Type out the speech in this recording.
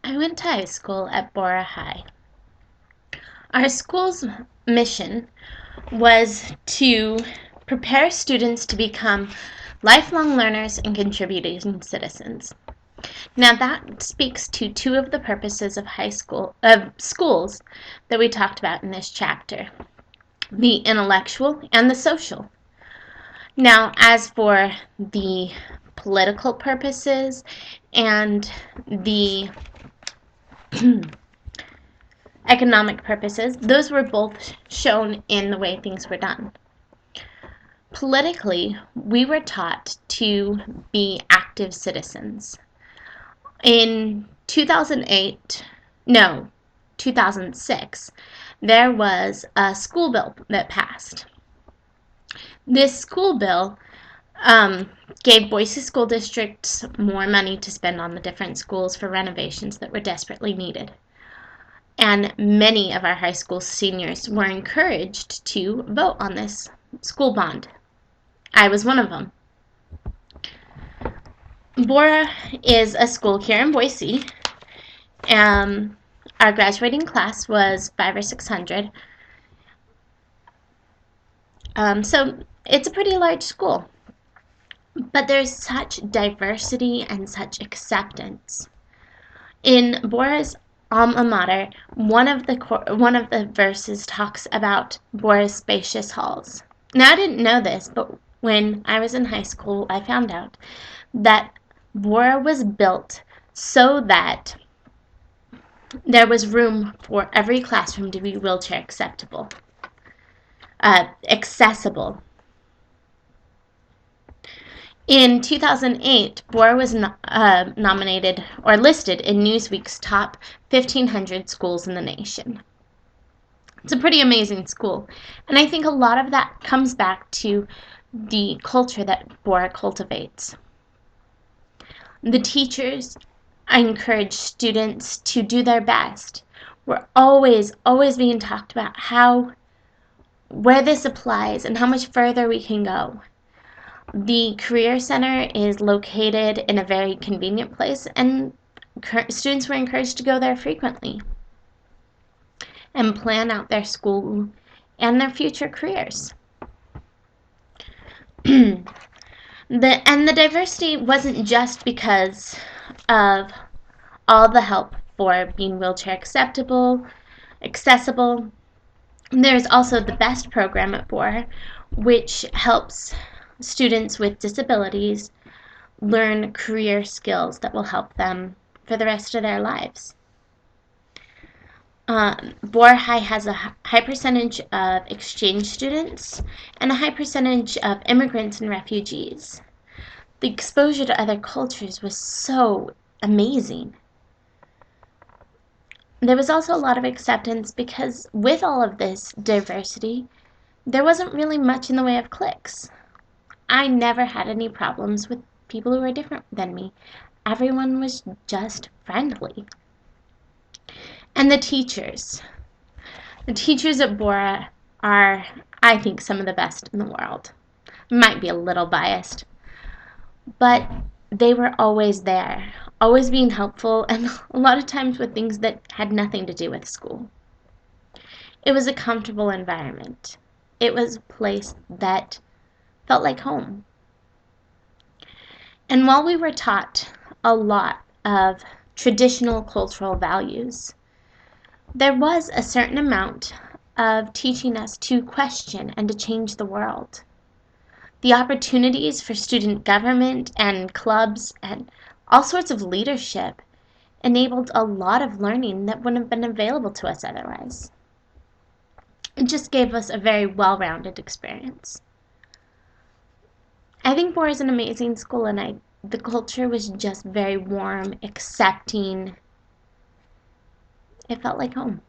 I went to high school at Bora High. Our school's mission was to prepare students to become lifelong learners and contributing citizens. Now that speaks to two of the purposes of schools that we talked about in this chapter, the intellectual and the social. Now, as for the political purposes and the economic purposes, those were both shown in the way things were done. Politically, we were taught to be active citizens. In 2006, there was a school bill that passed. This school bill gave Boise school districts more money to spend on the different schools for renovations that were desperately needed. And many of our high school seniors were encouraged to vote on this school bond. I was one of them. Bora is a school here in Boise. Our graduating class was 500 or 600. So it's a pretty large school. But there's such diversity and such acceptance. In Bora's alma mater, one of the verses talks about Bora's spacious halls. Now, I didn't know this, but when I was in high school, I found out that Bora was built so that there was room for every classroom to be wheelchair accessible. In 2008, Bora was nominated or listed in Newsweek's top 1,500 schools in the nation. It's a pretty amazing school, and I think a lot of that comes back to the culture that Bora cultivates. The teachers encourage students to do their best. We're always being talked about where this applies and how much further we can go. The Career Center is located in a very convenient place, and students were encouraged to go there frequently and plan out their school and their future careers. The diversity wasn't just because of all the help for being wheelchair accessible. There's also the BEST program at Bora, which helps students with disabilities learn career skills that will help them for the rest of their lives. Bora High has a high percentage of exchange students and a high percentage of immigrants and refugees. The exposure to other cultures was so amazing. There was also a lot of acceptance because with all of this diversity, there wasn't really much in the way of cliques. I never had any problems with people who were different than me. Everyone was just friendly. And the teachers at Bora are, I think, some of the best in the world. Might be a little biased, but they were always there, always being helpful, and a lot of times with things that had nothing to do with school. It was a comfortable environment. It was a place that felt like home. And while we were taught a lot of traditional cultural values, there was a certain amount of teaching us to question and to change the world. The opportunities for student government and clubs and all sorts of leadership enabled a lot of learning that wouldn't have been available to us otherwise. It just gave us a very well-rounded experience. I think Bora is an amazing school, and the culture was just very warm, accepting. It felt like home.